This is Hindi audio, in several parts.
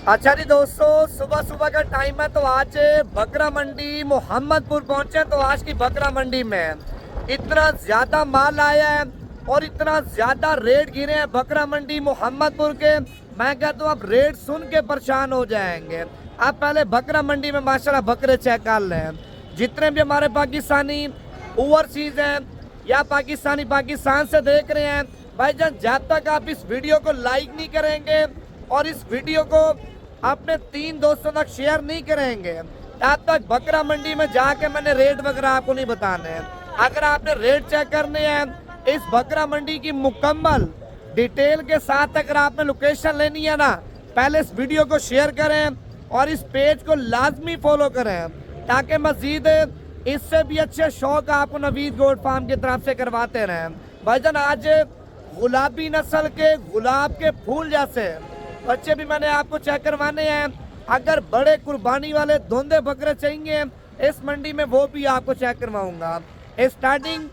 अच्छा जी दोस्तों, सुबह सुबह का टाइम है तो आज बकरा मंडी मोहम्मदपुर पहुंचे। तो आज की बकरा मंडी में इतना ज्यादा माल आया है और इतना ज्यादा रेट गिरे हैं बकरा मंडी मोहम्मदपुर के। मैं कहता हूँ आप रेट सुन के परेशान हो जाएंगे। आप पहले बकरा मंडी में माशाल्लाह बकरे चेक कर लें। जितने भी हमारे पाकिस्तानी ओवरसीज हैं या पाकिस्तान से देख रहे हैं भाईजान, जब तक आप इस वीडियो को लाइक नहीं करेंगे और इस वीडियो को अपने 3 दोस्तों तक शेयर नहीं करेंगे तब तक बकरा मंडी में जाके मैंने रेट वगैरह आपको नहीं बताने हैं। अगर आपने रेट चेक करने हैं इस बकरा मंडी की मुकम्मल डिटेल के साथ, अगर आपने लोकेशन लेनी है ना, पहले इस वीडियो को शेयर करें और इस पेज को लाजमी फॉलो करें ताकि मजीद इससे भी अच्छे शौक आपको नवीद गोट फार्म की तरफ से करवाते रहें। भाईजान आज गुलाबी नस्ल के गुलाब के फूल जैसे बच्चे भी मैंने आपको चेक करवाने हैं। अगर बड़े कुर्बानी वाले धुंधे बकरे चाहिए इस मंडी में वो भी आपको चेक करवाऊंगा। स्टार्टिंग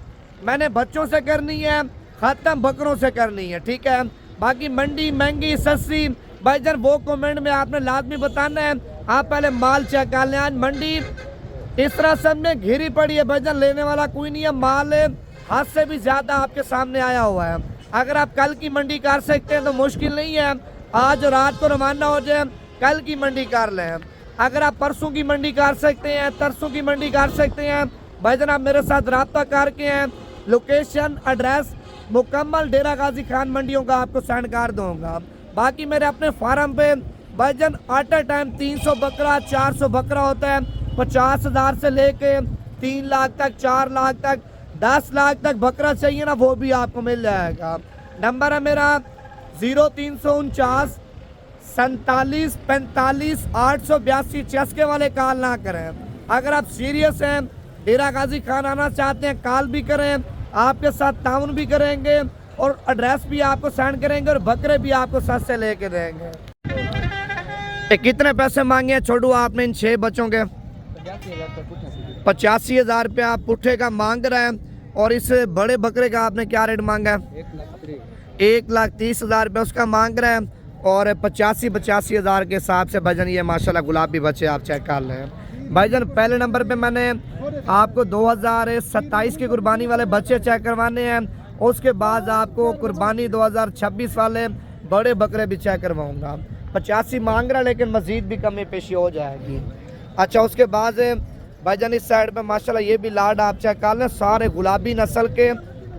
मैंने बच्चों से करनी है, खत्म बकरों से करनी है, ठीक है। बाकी मंडी महंगी सस्ती भाईजान वो कमेंट में आपने लाजमी बताना है। आप पहले माल चेक कर लें। आज मंडी इस तरह सब में घिरी पड़ी है भाईजान, लेने वाला कोई नहीं है। माल हाथ से भी ज्यादा आपके सामने आया हुआ है। अगर आप कल की मंडी कर सकते हैं तो मुश्किल नहीं है, आज रात को रवाना हो जाए, कल की मंडी कर लें। अगर आप परसों की मंडी कर सकते हैं, तरसों की मंडी कर सकते हैं, भाईजान आप मेरे साथ रब्ता करके हैं। लोकेशन एड्रेस मुकम्मल डेरा गाजी खान मंडियों का आपको सेंड कर दूंगा। बाकी मेरे अपने फार्म पे भाईजान एट अ टाइम 300 बकरा 400 बकरा होता है। 50,000 से लेके 3 लाख तक, 4 लाख तक, 10 लाख तक बकरा चाहिए ना, वो भी आपको मिल जाएगा। नंबर है मेरा 0349 47 45 882। चस्के वाले कॉल ना करें। अगर आप सीरियस हैं, डेरा गाजी खान आना चाहते हैं, कॉल भी करें, आपके साथ ताउन भी करेंगे और एड्रेस भी आपको सेंड करेंगे और बकरे भी आपको सस्ते लेके देंगे। कितने पैसे मांगे हैं छोड़ू आपने इन 6 बच्चों के? 85,000 रुपया आप पुट्ठे का मांग रहे हैं। और इस बड़े बकरे का आपने क्या रेट मांगा है? 1,30,000 रुपया उसका मांग रहे हैं। और 85,000 के हिसाब से भाईजान ये माशाल्लाह गुलाबी बच्चे आप चेक कर रहे हैं। भाईजान पहले नंबर पे मैंने आपको 2027 के कुर्बानी वाले बच्चे चेक करवाने हैं। उसके बाद आपको कुर्बानी 2026 वाले बड़े बकरे भी चेक करवाऊंगा। 85 मांग रहा लेकिन मजीद भी कमी पेशी हो जाएगी। अच्छा उसके बाद भाईजान इस साइड पे माशाल्लाह ये भी लाड आप चेक कर लें, सारे गुलाबी नस्ल के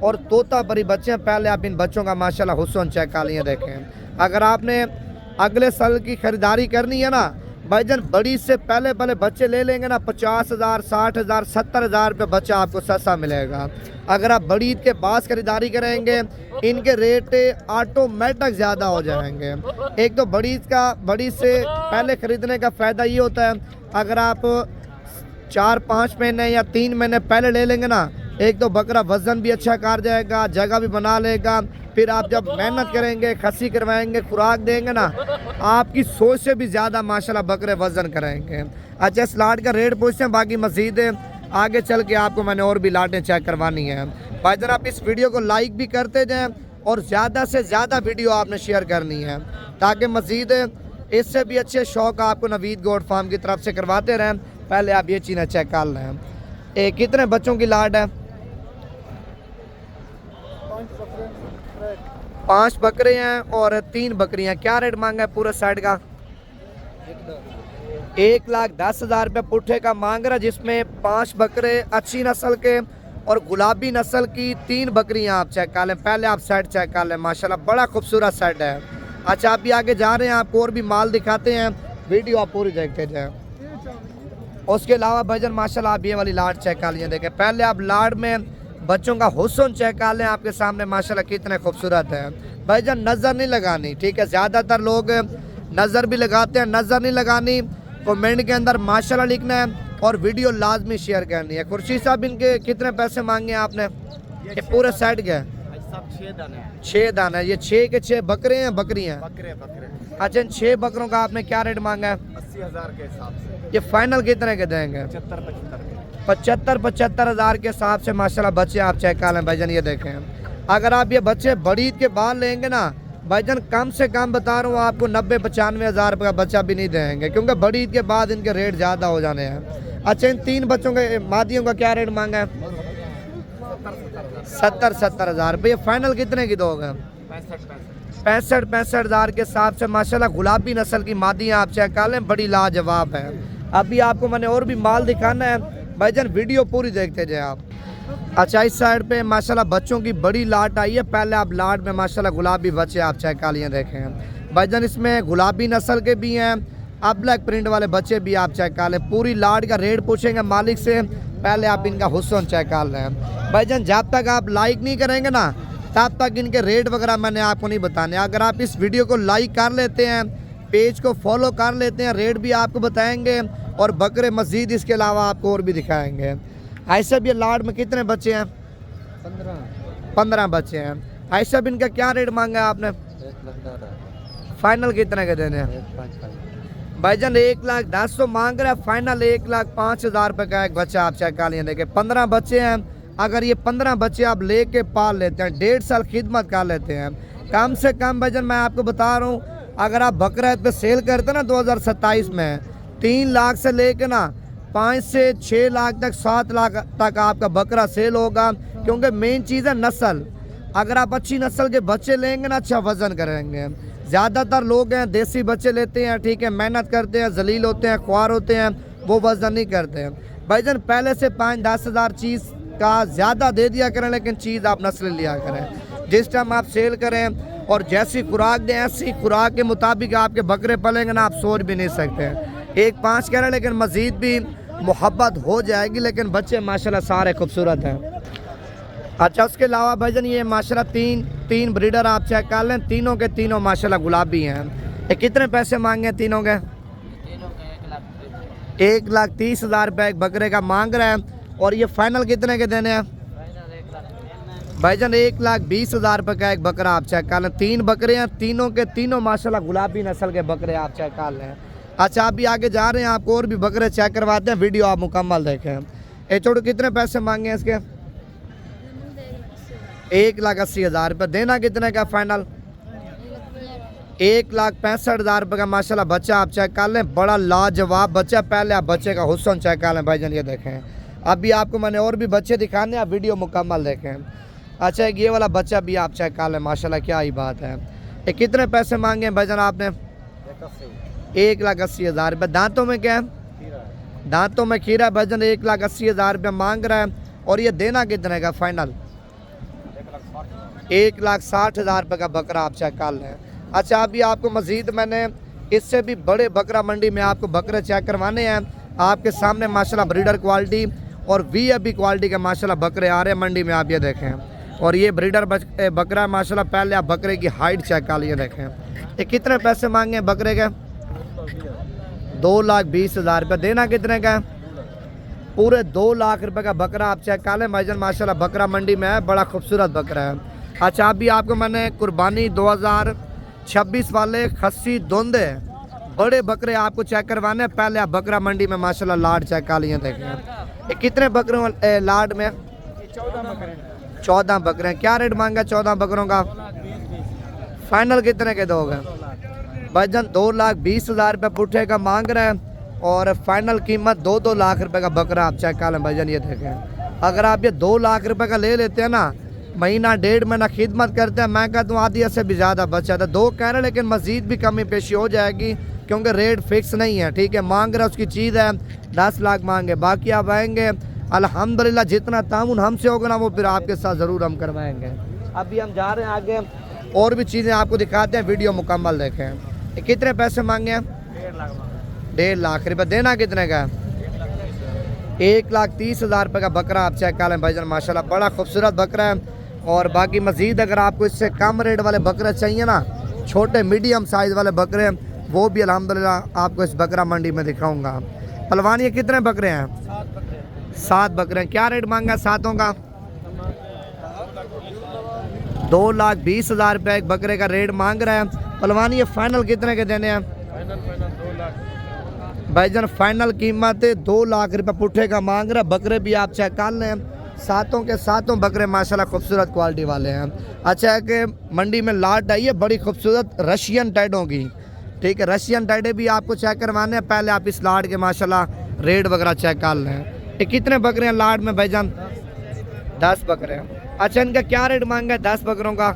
और तोता परी बच्चे हैं। पहले आप इन बच्चों का माशाल्लाह हुस्न चेक कर लिए देखें। अगर आपने अगले साल की खरीदारी करनी है ना भाईजान, बड़ी से पहले बच्चे ले लेंगे ना, 50,000 60,000 70,000 रुपये बच्चा आपको सस्ता मिलेगा। अगर आप बड़ी ईद के बाद खरीदारी करेंगे इनके रेट ऑटोमेटिक ज़्यादा हो जाएंगे। एक तो बड़ी से पहले ख़रीदने का फ़ायदा ये होता है, अगर आप 4-5 महीने या 3 महीने पहले ले लेंगे ना, एक तो बकरा वज़न भी अच्छा कर जाएगा, जगह भी बना लेगा। फिर आप जब मेहनत करेंगे, खस्सी करवाएंगे, खुराक देंगे ना, आपकी सोच से भी ज़्यादा माशाल्लाह बकरे वज़न कराएंगे। अच्छा इस लाट का रेट पूछते हैं, बाकी मज़ीद आगे चल के आपको मैंने और भी लाटें चेक करवानी है। भाईजान आप इस वीडियो को लाइक भी करते जाएँ और ज़्यादा से ज़्यादा वीडियो आपने शेयर करनी है ताकि मज़ीद इससे भी अच्छे शौक़ आपको नवीद गोट फार्म की तरफ से करवाते रहें। पहले आप ये चीज़ें चेक कर लें। कितने बच्चों की लाट है? 5 बकरे हैं और 3 बकरियां। क्या रेट मांगा है पूरे साइड का? 1,10,000 रुपये पुट्ठे का मांग रहा है, जिसमें 5 बकरे अच्छी नस्ल के और गुलाबी नस्ल की 3 बकरियां आप चेक कर लें। पहले आप साइड चेक कर लें, माशाल्लाह बड़ा खूबसूरत साइड है। अच्छा आप भी आगे जा रहे हैं, आपको और भी माल दिखाते हैं, वीडियो आप पूरी देखते जाएँ। उसके अलावा भाईजान माशाल्लाह आप ये वाली लाट चेक कर लिए देखें। पहले आप लाट में बच्चों का हुस्न चेक कर लें, आपके सामने माशाल्लाह कितने खूबसूरत है। भाईजान नज़र नहीं लगानी, ठीक है। ज़्यादातर लोग नज़र भी लगाते हैं, नज़र नहीं लगानी। कमेंट के अंदर माशाल्लाह लिखना है और वीडियो लाजमी शेयर करनी है। खुर्शीद साहब इनके कितने पैसे मांगे आपने? ये पूरे सेट के 6 दाना है। ये 6 के 6 बकरे हैं, बकरियाँ? बकरे। अच्छा इन 6 बकरों का आपने क्या रेट मांगा है? 80,000 के हिसाब से। ये फाइनल कितने के देंगे? 75,000 के हिसाब से माशाल्लाह बच्चे आप चेक कर लें भाईजान। ये देखें, अगर आप ये बच्चे बड़ी ईद के बाद लेंगे ना भाईजान कम से कम बता रहा हूँ आपको 90-95 हज़ार रुपये का बच्चा भी नहीं देंगे, क्योंकि बड़ी ईद के बाद इनके रेट ज़्यादा हो जाने हैं। अच्छा, इन 3 बच्चों के मादियों का क्या रेट मांगा है? 70 हज़ार रुपये। फाइनल कितने की दोगे? 65 हज़ार के हिसाब से माशाल्लाह गुलाबी नस्ल की मादियाँ आप चेक कर लें, बड़ी लाजवाब है। अभी आपको मैंने और भी माल दिखाना है भाईजान, वीडियो पूरी देखते जाए आप। अच्छा, इस साइड पे माशाल्लाह बच्चों की बड़ी लाट आई है। पहले आप लाट में माशाल्लाह गुलाबी बच्चे आप चेक कर लिए देखें भाईजान, इसमें गुलाबी नस्ल के भी हैं, अब ब्लैक प्रिंट वाले बच्चे भी आप चेक कर लें। पूरी लाट का रेट पूछेंगे मालिक से, पहले आप इनका हुस्न चेक कर लें भाईजान। जब तक आप लाइक नहीं करेंगे ना, तब तक इनके रेट वगैरह मैंने आपको नहीं बताने। अगर आप इस वीडियो को लाइक कर लेते हैं, पेज को फॉलो कर लेते हैं, रेट भी आपको बताएंगे और बकरे मज़ीद इसके अलावा आपको और भी दिखाएंगे। ऐसा भी लाट में कितने बच्चे हैं? 15 बच्चे हैं। ऐसा भी इनका क्या रेट मांगा है आपने? फाइनल कितने के देने हैं भाईजान? 1,10,000 तो मांग रहा है, फाइनल 1,05,000 रुपये का एक बच्चा आप चेक कर लिए देखें। 15 बच्चे हैं। अगर ये 15 बच्चे आप लेके पाल लेते हैं, 1.5 साल खिदमत कर लेते हैं, कम से कम भाईजान मैं आपको बता रहा हूँ, अगर आप बकरा पे सेल करते हैं ना 2027 में 3 लाख से लेके ना 5 से 6 लाख तक, 7 लाख तक आपका बकरा सेल होगा। क्योंकि मेन चीज़ है नस्ल। अगर आप अच्छी नस्ल के बच्चे लेंगे ना, अच्छा वज़न करेंगे। ज़्यादातर लोग हैं देसी बच्चे लेते हैं, ठीक है, मेहनत करते हैं, जलील होते हैं, ख्वार होते हैं, वो वज़न नहीं करते हैं भाईजान। पहले से 5-10 हज़ार चीज़ का ज़्यादा दे दिया करें, लेकिन चीज़ आप नस्ल लिया करें। जिस टाइम आप सेल करें और जैसी खुराक दें, ऐसी खुराक के मुताबिक आपके बकरे पलेंगे ना, आप सोच भी नहीं सकते। 1.5 कह रहे हैं, लेकिन मज़ीद भी मोहब्बत हो जाएगी। लेकिन बच्चे माशाल्लाह सारे खूबसूरत हैं। अच्छा, उसके अलावा भाईजान ये माशाल्लाह तीन ब्रीडर आप चेक कर लें, तीनों के तीनों माशाल्लाह गुलाबी हैं। ये कितने पैसे मांगे हैं तीनों के? 1,30,000 रुपये एक बकरे का मांग रहा है। और ये फाइनल कितने के देने हैं भाईजान? 1,20,000 रुपये का एक बकरा आप चेक कर लें। 3 बकरे हैं, तीनों के तीनों माशाल्लाह गुलाबी नस्ल के बकरे आप चेक कर लें। अच्छा, अभी आगे जा रहे हैं, आपको और भी बकरे चेक करवाते हैं, वीडियो आप मुकम्मल देखें। ये छोटे कितने पैसे मांगे हैं इसके? 1,80,000 रुपये। देना कितने का फाइनल? 1,65,000 रुपये का माशाल्लाह बच्चा आप चेक कर लें, बड़ा लाजवाब बच्चा। पहले आप बच्चे का हुस्न चेक कर लें भाईजान, ये देखें। अभी आपको मैंने और भी बच्चे दिखाने, आप वीडियो मुकम्मल देखें। अच्छा, ये वाला बच्चा भी आप चेक कर लें, माशाल्लाह क्या ही बात है। ये कितने पैसे मांगे हैं भाईजान आपने? 1,80,000 रुपये। दांतों में क्या है? दांतों में खीरा भाईजान। 1,80,000 रुपये मांग रहा है। और ये देना कितने का फाइनल? 1,60,000 रुपये का बकरा आप चेक कर लें। अच्छा, अभी आपको मज़ीद मैंने इससे भी बड़े बकरा मंडी में आपको बकरे चेक करवाने हैं। आपके सामने माशाल्लाह ब्रीडर क्वालिटी और वीआईपी क्वालिटी के माशाल्लाह बकरे आ रहे हैं मंडी में, आप ये देखें। और ये ब्रीडर बकरा माशाल्लाह। पहले आप बकरे की हाइट चेक कर लिए देखें। ये कितने पैसे मांगे हैं बकरे के? 2,20,000 रुपये। देना कितने का? पूरे 2 लाख रुपये का बकरा आप चेक कर लें भाईजान, माशाल्लाह बकरा मंडी में है, बड़ा खूबसूरत बकरा है। अच्छा, अभी आपको मैंने कुर्बानी 2026 वाले खस्सी दोंदे बड़े बकरे आपको चेक करवाने। पहले आप बकरा मंडी में माशाल्लाह लाड चेक कर लिए देखें। ये कितने बकरे लाड में? 14 बकरे हैं। क्या रेट मांगा 14 बकरों का? फाइनल कितने के दोगे भाईजान? 2,20,000 रुपये पुट्ठे का मांग रहे हैं। और फाइनल कीमत 2-2 लाख रुपए का बकरा आप चेक कर लें भाईजान, ये देखें। अगर आप ये 2 लाख रुपए का ले लेते हैं ना, महीना 1.5 महीना खिदमत करते हैं, मैं कहता हूँ आधी से भी ज़्यादा बचा था। 2 कह रहे हैं, लेकिन मज़ीद भी कमी पेशी हो जाएगी, क्योंकि रेट फिक्स नहीं है, ठीक है। मांग रहा उसकी चीज़ है, 10 लाख मांगे, बाकी आप आएंगे अल्हम्दुलिल्लाह जितना तामुन हमसे होगा ना, वो फिर आपके साथ ज़रूर हम करवाएंगे। अभी हम जा रहे हैं आगे, और भी चीज़ें आपको दिखाते हैं, वीडियो मुकम्मल देखें। कितने पैसे मांगे हैं? 1.5 लाख रुपये। देना कितने का? 1,30,000 रुपये का बकरा आप चेक कर लें भाईजान, माशाल्लाह बड़ा खूबसूरत बकरा है। और बाकी मज़ीद अगर आपको इससे कम रेट वाले बकरे चाहिए ना, छोटे मीडियम साइज़ वाले बकरे, वो भी अल्हम्दुलिल्लाह आपको इस बकरा मंडी में दिखाऊंगा। पहलवान ये कितने बकरे हैं? 7 बकरे हैं। क्या रेट मांगा 7 का? 2,20,000 रुपये एक बकरे का रेट मांग रहा है। पहलवान ये फाइनल कितने के देने हैं? भाईजान फाइनल कीमत 2 लाख रुपये पुट्ठे का मांग रहा है। बकरे भी आप चेक कर लें, सातों के सातों बकरे माशाल्लाह खूबसूरत क्वालिटी वाले हैं। अच्छा है कि मंडी में लाट आई है बड़ी खूबसूरत रशियन टैडों की, ठीक है। रशियन टैडे भी आपको चेक करवाने हैं, पहले आप इस लाट के माशाल्लाह रेट वगैरह चेक कर लें। ये कितने बकरे हैं लाट में भाईजान? 10 बकरे हैं। अच्छा, इनका क्या रेट मांगा है 10 बकरों का?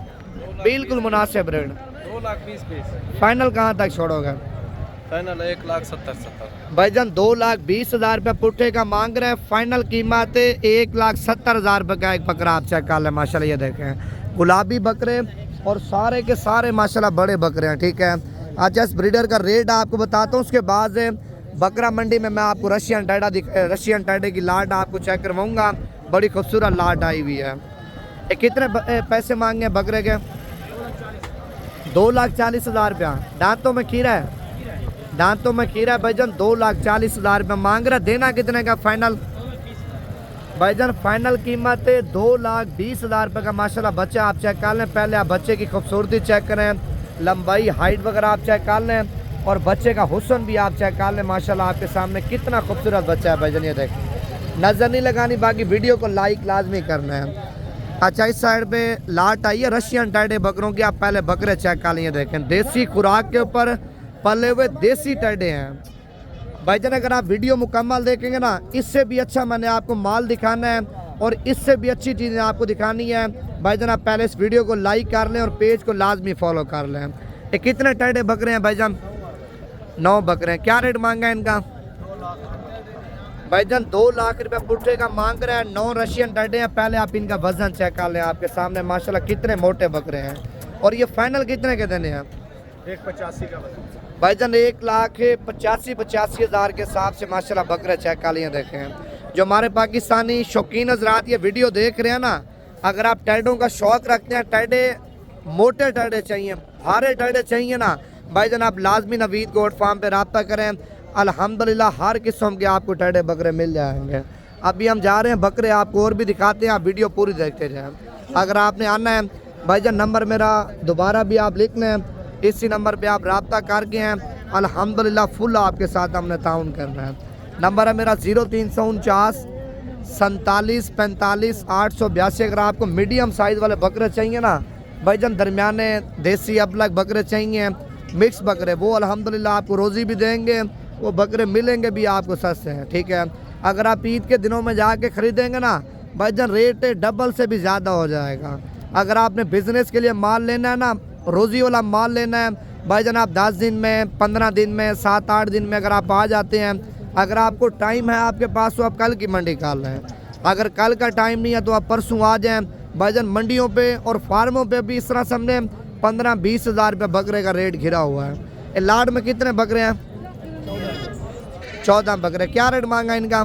बिल्कुल मुनासिब रेट, 2,20,000। फाइनल कहाँ तक छोड़ोगे? फाइनल 1,70,000। भाईजान 2,20,000 रुपये पुट्ठे का मांग रहे हैं। फाइनल कीमत 1,70,000 रुपये का एक बकरा आप चेक कर लें। माशाल्लाह ये देखें गुलाबी बकरे और सारे के सारे माशाल्लाह बड़े बकरे हैं, ठीक है। अच्छा, इस ब्रीडर का रेट आपको बताता हूँ, उसके बाद बकरा मंडी में मैं आपको रशियन टैडे की लाट आपको चेक करवाऊँगा। बड़ी खूबसूरत लाट आई हुई है। ये कितने पैसे मांगे हैं बकरे के? 2,40,000 रुपया। दांतों में खीरा है, दांतों में खीरा है भाईजान। 2,40,000 रुपये मांग रहा, देना कितने का फाइनल? भाईजान फाइनल कीमत 2,20,000 रुपये का माशाल्लाह बच्चा आप चेक कर लें। पहले आप बच्चे की खूबसूरती चेक करें, लंबाई हाइट वगैरह आप चेक कर लें और बच्चे का हुस्न भी आप चेक कर लें। माशाल्लाह आपके सामने कितना खूबसूरत बच्चा है भाईजान, ये देखें। नज़र नहीं लगानी, बाकी वीडियो को लाइक लाजमी करना है। अच्छा, इस साइड पे लाट आई है रशियन टैडे बकरों की, आप पहले बकरे चेक कर लें। देखें देसी खुराक के ऊपर पले हुए देसी टैडे हैं भाईजान। अगर आप वीडियो मुकम्मल देखेंगे ना, इससे भी अच्छा मैंने आपको माल दिखाना है और इससे भी अच्छी चीज़ें आपको दिखानी है भाईजान। आप पहले इस वीडियो को लाइक कर लें और पेज को लाजमी फॉलो कर लें। ये कितने टैडे बकरे हैं भाईजान? 9 बकरे हैं। क्या रेट मांगा है इनका? भाईजान 2 लाख रुपये पुट्ठे का मांग रहे हैं। 9 रशियन टैडे हैं। पहले आप इनका वजन चेक कर लें, आपके सामने माशाल्लाह कितने मोटे बकरे हैं। और ये फाइनल कितने के देने हैं? 1,85,000 का भाईजान 1,85,000 के हिसाब से माशाल्लाह बकरे चेक कर लिए। देखें जो हमारे पाकिस्तानी शौकीन हज़रात ये वीडियो देख रहे हैं ना, अगर आप टैडों का शौक़ रखते हैं, टैडे मोटे टैडे चाहिए, भारे टैडे चाहिए ना भाईजान, आप लाजमी नवीद गोट फार्म पे रब्ता करें। अल्हम्दुलिल्लाह हर किस्म के आपको टैडे बकरे मिल जाएंगे। अभी हम जा रहे हैं बकरे आपको और भी दिखाते हैं, आप वीडियो पूरी देखते जाएं। अगर आपने आना है भाईजान, नंबर मेरा दोबारा भी आप लिख लें, इसी नंबर पे आप रब्ता करके हैं। अल्हम्दुलिल्लाह फुल आपके साथ हमने ताउन करना है। नंबर है मेरा 0349 47 45 882। अगर आपको मीडियम साइज़ वाले बकरे चाहिए ना भाईजान, दरमियाने देसी अबलग बकरे चाहिए, मिक्स बकरे, वो अल्हम्दुलिल्लाह आपको रोज़ी भी देंगे, वो बकरे मिलेंगे भी आपको सस्ते हैं, ठीक है। अगर आप ईद के दिनों में जाके ख़रीदेंगे ना भाईजान, रेट डबल से भी ज़्यादा हो जाएगा। अगर आपने बिज़नेस के लिए माल लेना है ना, रोज़ी वाला माल लेना है भाईजान, आप 10 दिन में, 15 दिन में, 7-8 दिन में अगर आप आ जाते हैं, अगर आपको टाइम है आपके पास तो आप कल की मंडी निकाल रहे हैं। अगर कल का टाइम नहीं है तो आप परसों आ जाएँ भाईजान। मंडियों पे और फार्मों पे भी इस तरह समझे 15-20 हज़ार रुपये बकरे का रेट घिरा हुआ है। लाड में कितने बकरे हैं? 14 बकरे। क्या रेट मांगा इनका?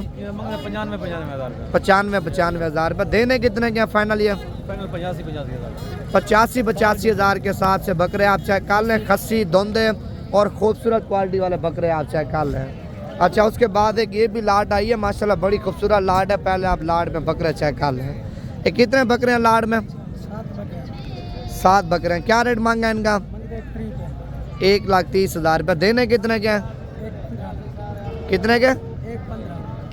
95 हज़ार रुपये। देने कितने क्या फाइनल? ये 85 हज़ार के हिसाब से बकरे आप चेक कर लें। खस्सी धुंधे और खूबसूरत क्वालिटी वाले बकरे आप चेक कर लें। अच्छा, उसके बाद एक ये भी लाट आई है माशाल्लाह, बड़ी खूबसूरत लाट है। पहले आप लाट में बकरे चेक कर लें। ये कितने बकरे हैं लाट में? 7 बकरे हैं। क्या रेट मांगा है इनका? 1,30,000 रुपये। देने कितने के? कितने के?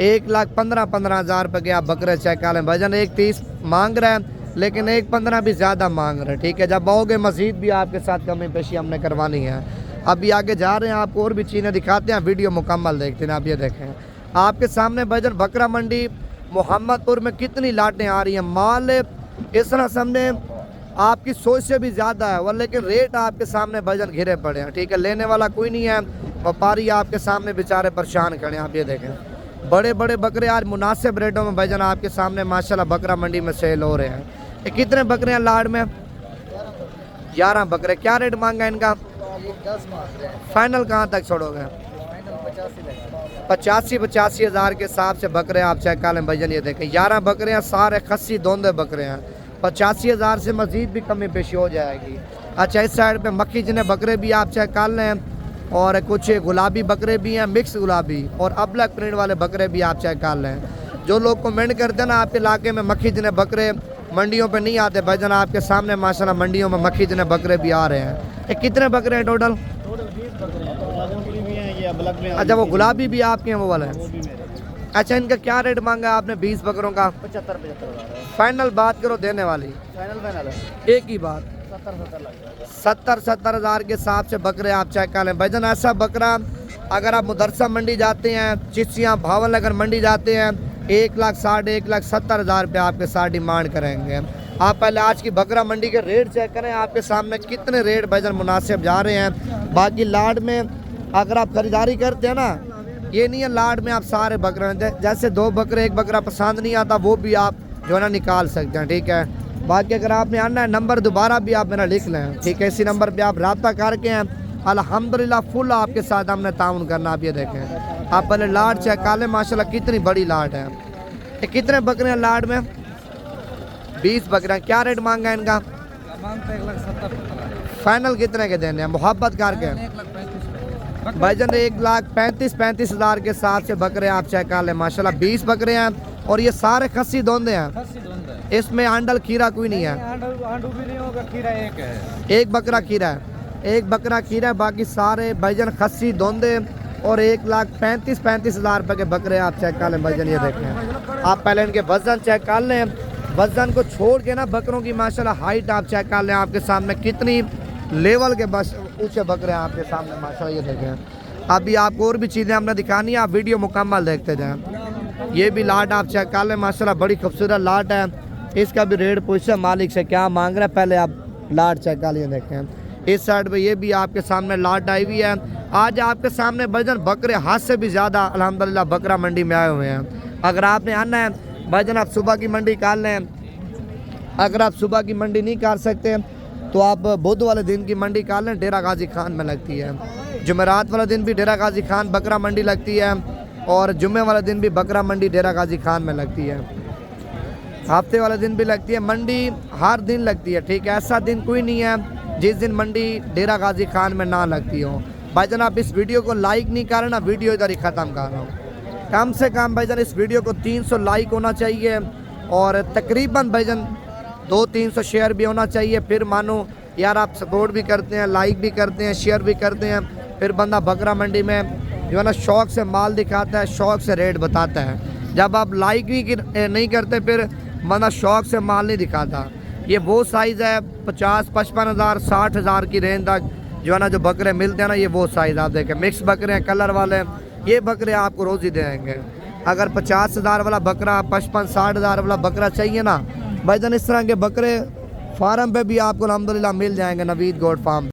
1,15,000 रुपये के आप बकरे चेक कर लें भाईजान। 1,30 मांग रहे हैं लेकिन 1,15 भी ज़्यादा मांग रहे हैं, ठीक है। जब आओगे मज़ीद भी आपके साथ कमी पेशी हमने करवानी है। अभी आगे जा रहे हैं, आपको और भी चीज़ें दिखाते हैं, वीडियो मुकम्मल देखते हैं। आप ये देखें आपके सामने भाईजान बकरा मंडी मोहम्मदपुर में कितनी लाटें आ रही हैं। माल इस तरह सामने आपकी सोच से भी ज़्यादा है वह, लेकिन रेट आपके सामने भाईजान घिरे पड़े हैं, ठीक है। लेने वाला कोई नहीं है, व्यापारी आपके सामने बेचारे परेशान खड़े हैं। आप ये देखें बड़े बड़े बकरे आज मुनासिब रेटों में भाईजान आपके सामने माशाल्लाह बकरा मंडी में सेल हो रहे हैं। ये कितने बकरे हैं लाड में? 11 बकरे। क्या रेट मांगा इनका? 10 मांग रहे हैं। फाइनल कहाँ तक छोड़ोगे? 85 हज़ार के हिसाब से बकरे आप चेक कर लें भाईजान। ये देखें 11 बकरे हैं, सारे खस्सी धोंदे बकरे हैं। 85 हज़ार से मज़ीद भी कमी पेशी हो जाएगी। अच्छा, इस साइड पे मक्खी जिन्हें बकरे भी आप चेक कर लें और कुछ गुलाबी बकरे भी हैं, मिक्स गुलाबी और अबलग प्रिंट वाले बकरे भी आप चेक कर लें। जो लोग कमेंट करते हैं ना आपके इलाके में मक्खी जिन्हें बकरे मंडियों पे नहीं आते भाईजान, आपके सामने माशाल्लाह मंडियों में मक्खी जिन्हें बकरे भी आ रहे हैं। ये कितने बकरे हैं टोटल? 20 बकरे हैं। अच्छा, वो गुलाबी भी आपके हैं वो वाले हैं? अच्छा, इनका क्या रेट मांगा आपने 20 बकरों का? 75 फाइनल बात करो देने वाली, फाइनल एक ही बात। 70 हज़ार के हिसाब से बकरे आप चेक कर लें भाईजान। ऐसा बकरा अगर आप मुदरसा मंडी जाते हैं, चिश्तियाँ भावन नगर मंडी जाते हैं, 1,60,000 1,70,000 रुपये आपके साथ डिमांड करेंगे। आप पहले आज की बकरा मंडी के रेट चेक करें, आपके सामने कितने रेट भाईजान मुनासिब जा रहे हैं। बाकी लाड में अगर आप खरीदारी करते हैं ना, ये नहीं है लाड में आप सारे बकरे, जैसे 2 बकरे 1 बकरा पसंद नहीं आता वो भी आप जो है ना निकाल सकते हैं, ठीक है। बाकी अगर आपने आना है, नंबर दोबारा भी आप मेरा लिख लें, ठीक है। इसी नंबर पे आप रब्ता करके हैं, अल्हम्दुलिल्लाह फुल आपके साथ हमने ताउन करना। आप ये देखें, आप पहले लाड चेक कर लें, माशाल्लाह कितनी बड़ी लाड है। ये कितने बकरे हैं लाड में? 20 बकरे हैं। क्या रेट मांगा है इनका? फाइनल कितने के देने हैं मोहब्बत करके? भाईजान 1,35,35 हज़ार के हिसाब से बकरे आप चेक कर लें, माशाल्लाह 20 बकरे हैं और ये सारे खस्सी दोंदे हैं, इसमें आंडल खीरा कोई नहीं है। आंडू भी नहीं होगा, खीरा एक है, एक बकरा खीरा है, एक बकरा खीरा है, बाकी सारे भाईजान खस्सी दोंदे और 1,35,35 हज़ार रुपये के बकरे आप चेक कर लें भाईजान। ये देखें, आप पहले इनके वजन चेक कर लें, वजन को छोड़ के ना बकरों की माशाल्लाह हाइट आप चेक कर लें, आपके सामने कितनी लेवल के बस ऊंचे बकरे हैं आपके सामने माशाल्लाह। ये देखें, अभी आपको और भी चीज़ें हमने दिखानी है, आप वीडियो मुकम्मल देखते जाएं। ये भी लाट आप चेक कर लें, माशाल्लाह बड़ी खूबसूरत लाट है। इसका भी रेट पूछे मालिक से क्या मांग रहा है, पहले आप लाट चेक कर लिए देखें। इस साइड पे ये भी आपके सामने लाट आई हुई है। आज आपके सामने भाईजान बकरे हाथ से भी ज़्यादा अल्हम्दुलिल्लाह बकरा मंडी में आए हुए हैं। अगर आपने आना है भाईजान, आप सुबह की मंडी कर लें। अगर आप सुबह की मंडी नहीं कर सकते तो आप बुध वाले दिन की मंडी कर लें, डेरा गाजी खान में लगती है। जुमेरात वाला दिन भी डेरा गाजी खान बकरा मंडी लगती है और जुम्मे वाला दिन भी बकरा मंडी डेरा गाजी खान में लगती है। हफ्ते वाले दिन भी लगती है, मंडी हर दिन लगती है, ठीक है। ऐसा दिन कोई नहीं है जिस दिन मंडी डेरा गाजी खान में ना लगती हो। भाईजान आप इस वीडियो को लाइक नहीं कर रहे ना, वीडियो इधर ही ख़त्म कर रहा हूँ। कम से कम भाईजान इस वीडियो को 300 लाइक होना चाहिए और तकरीबन भाईजान 200-300 शेयर भी होना चाहिए। फिर मानो यार आप सपोर्ट भी करते हैं, लाइक भी करते हैं, शेयर भी करते हैं, फिर बंदा बकरा मंडी में जो है ना शौक़ से माल दिखाता है, शौक़ से रेट बताता है। जब आप लाइक भी नहीं करते फिर बंदा शौक़ से माल नहीं दिखाता। ये वो साइज़ है 50-55 हज़ार 60 हज़ार की रेंज तक जो है ना जो बकरे मिलते हैं ना, ये वो साइज़ आप देखें। मिक्स बकरे हैं कलर वाले, ये बकरे आपको रोज़ ही देंगे। अगर 50 हज़ार वाला बकरा 55-60 हज़ार वाला बकरा चाहिए ना भाईजान, इस तरह के बकरे फार्म पे भी आपको अल्हम्दुलिल्लाह मिल जाएंगे, नवीद गोट फार्म।